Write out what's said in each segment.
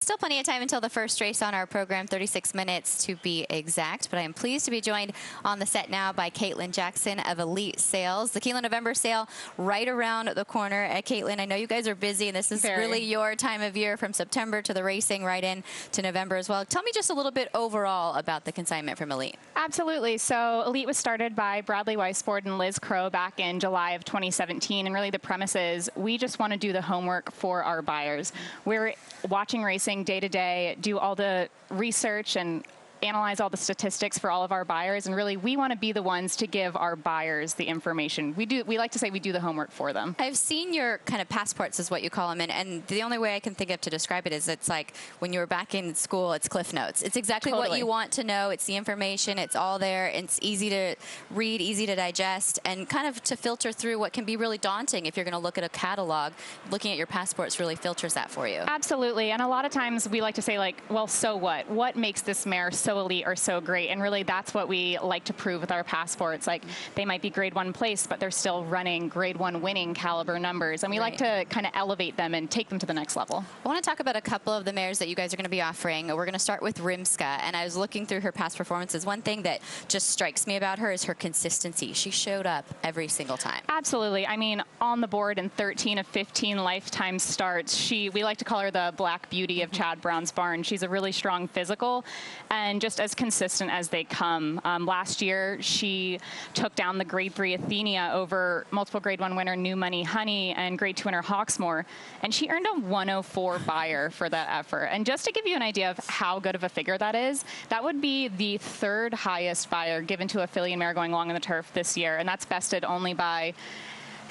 Still plenty of time until the first race on our program, 36 minutes to be exact. But I am pleased to be joined on the set now by Katelyn Jackson of ELiTE Sales. The Keeneland November sale right around the corner. Katelyn, I know you guys are busy, and this is really your time of year from September to the racing right in to November as well. Tell me just a little bit overall about the consignment from ELiTE. Absolutely. So ELiTE was started by Bradley Weisford and Liz Crow back in July of 2017. And really the premise is we just want to do the homework for our buyers. We're watching racing day to day, do all the research and analyze all the statistics for all of our buyers, and really we want to be the ones to give our buyers the information. We like to say we do the homework for them. I've seen your kind of passports is what you call them, and the only way I can think of to describe it is it's like when you were back in school, it's Cliff Notes. It's exactly what you want to know. It's the information. It's all there. It's easy to read, easy to digest, and kind of to filter through what can be really daunting if you're going to look at a catalog. Looking at your passports really filters that for you. Absolutely, and a lot of times we like to say, like, well, so what? What makes this mare so elite or so great? And really that's what we like to prove with our passports. Like, they might be grade 1 place, but they're still running grade 1 winning caliber numbers, and we like to kind of elevate them and take them to the next level. I want to talk about a couple of the mares that you guys are going to be offering. We're going to start with Rimska, and I was looking through her past performances. One thing that just strikes me about her is her consistency. She showed up every single time. Absolutely. I mean, on the board in 13 of 15 lifetime starts. We like to call her the Black Beauty of Chad Brown's barn. She's a really strong physical and just as consistent as they come. Last year, she took down the grade 3 Athenia over multiple grade 1 winner New Money Honey and grade 2 winner Hawksmoor, and she earned a 104 buyer for that effort. And just to give you an idea of how good of a figure that is, that would be the 3rd highest buyer given to a filly and mare going long on the turf this year, and that's bested only by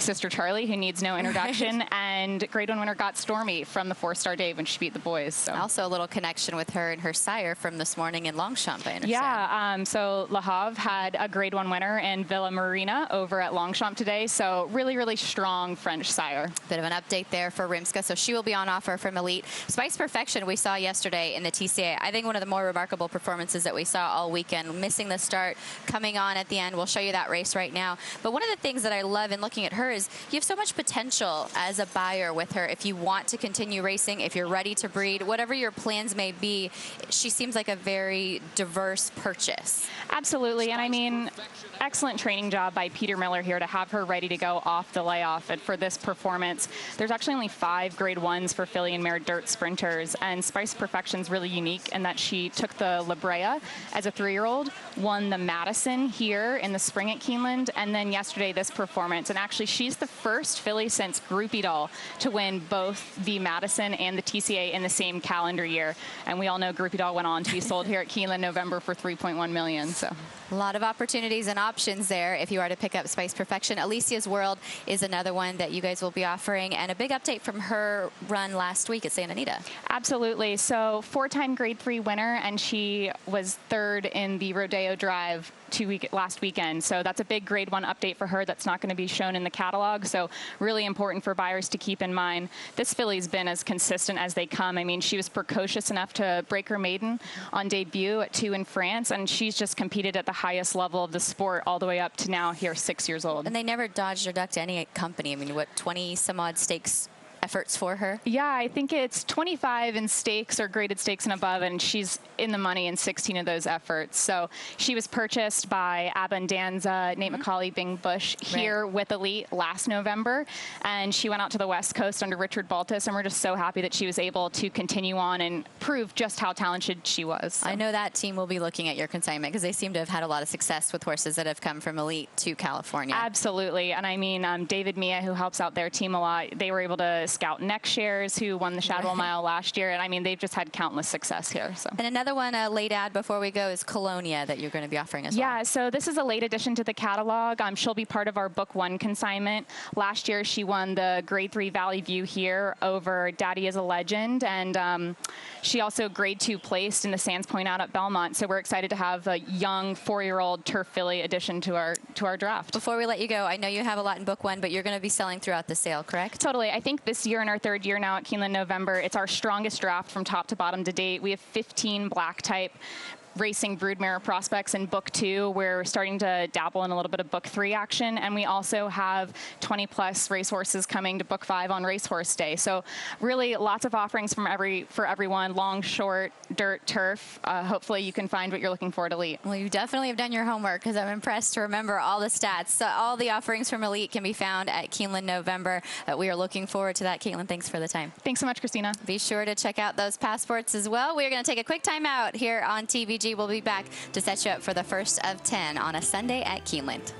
Sister Charlie, who needs no introduction, and grade 1 winner Got Stormy from the 4-star Dave when she beat the boys. So. Also a little connection with her and her sire from this morning in Longchamp, I understand. Yeah, so Le Havre had a grade 1 winner in Villa Marina over at Longchamp today, so really, really strong French sire. Bit of an update there for Rimska, so she will be on offer from ELiTE. Spice Perfection we saw yesterday in the TCA. I think one of the more remarkable performances that we saw all weekend, missing the start, coming on at the end. We'll show you that race right now. But one of the things that I love in looking at her is you have so much potential as a buyer with her. If you want to continue racing, if you're ready to breed, whatever your plans may be, she seems like a very diverse purchase. Absolutely, and I mean, excellent training job by Peter Miller here to have her ready to go off the layoff and for this performance. There's actually only 5 grade 1s for filly and mare dirt sprinters, and Spice Perfection's really unique in that she took the La Brea as a 3-year-old, won the Madison here in the spring at Keeneland, and then yesterday this performance. And actually she's the first filly since Groupie Doll to win both the Madison and the TCA in the same calendar year. And we all know Groupie Doll went on to be sold here at Keeneland November for $3.1 million. So a lot of opportunities and options there if you are to pick up Spice Perfection. Alicia's World is another one that you guys will be offering, and a big update from her run last week at Santa Anita. Absolutely. So 4-time grade 3 winner, and she was 3rd in the Rodeo Drive last weekend. So that's a big grade 1 update for her that's not going to be shown in the catalog. So really important for buyers to keep in mind. This filly's been as consistent as they come. I mean, she was precocious enough to break her maiden on debut at 2 in France, and she's just competed at the highest level of the sport all the way up to now here 6 years old. And they never dodged or ducked any company. I mean, what, 20 some odd stakes efforts for her? Yeah, I think it's 25 in stakes or graded stakes and above, and she's in the money in 16 of those efforts. So she was purchased by Abundanza, Nate McCauley, Bing Bush here with ELiTE last November, and she went out to the West Coast under Richard Baltus, and we're just so happy that she was able to continue on and prove just how talented she was. So. I know that team will be looking at your consignment because they seem to have had a lot of success with horses that have come from ELiTE to California. Absolutely, and I mean, David Mia, who helps out their team a lot, they were able to scout Neck Shares, who won the Shadwell Mile last year, and I mean, they've just had countless success here. So. And another one, late ad before we go, is Colonia that you're going to be offering as well. Yeah, so this is a late addition to the catalog. She'll be part of our Book 1 consignment. Last year, she won the grade 3 Valley View here over Daddy is a Legend, and she also grade 2 placed in the Sands Point out at Belmont. So we're excited to have a young 4-year-old turf filly addition to our draft. Before we let you go, I know you have a lot in Book 1, but you're going to be selling throughout the sale, correct? Totally. I think this year in our 3rd year now at Keeneland November, it's our strongest draft from top to bottom to date. We have 15 black type racing broodmare prospects in Book 2. We're starting to dabble in a little bit of Book 3 action, and we also have 20-plus racehorses coming to Book 5 on Racehorse Day. So really lots of offerings for everyone, long, short, dirt, turf. Hopefully you can find what you're looking for at ELiTE. Well, you definitely have done your homework, because I'm impressed to remember all the stats. So all the offerings from ELiTE can be found at Keeneland November. We are looking forward to that. Katelyn, thanks for the time. Thanks so much, Christina. Be sure to check out those passports as well. We're going to take a quick time out here on TVG. We'll be back to set you up for the first of 10 on a Sunday at Keeneland.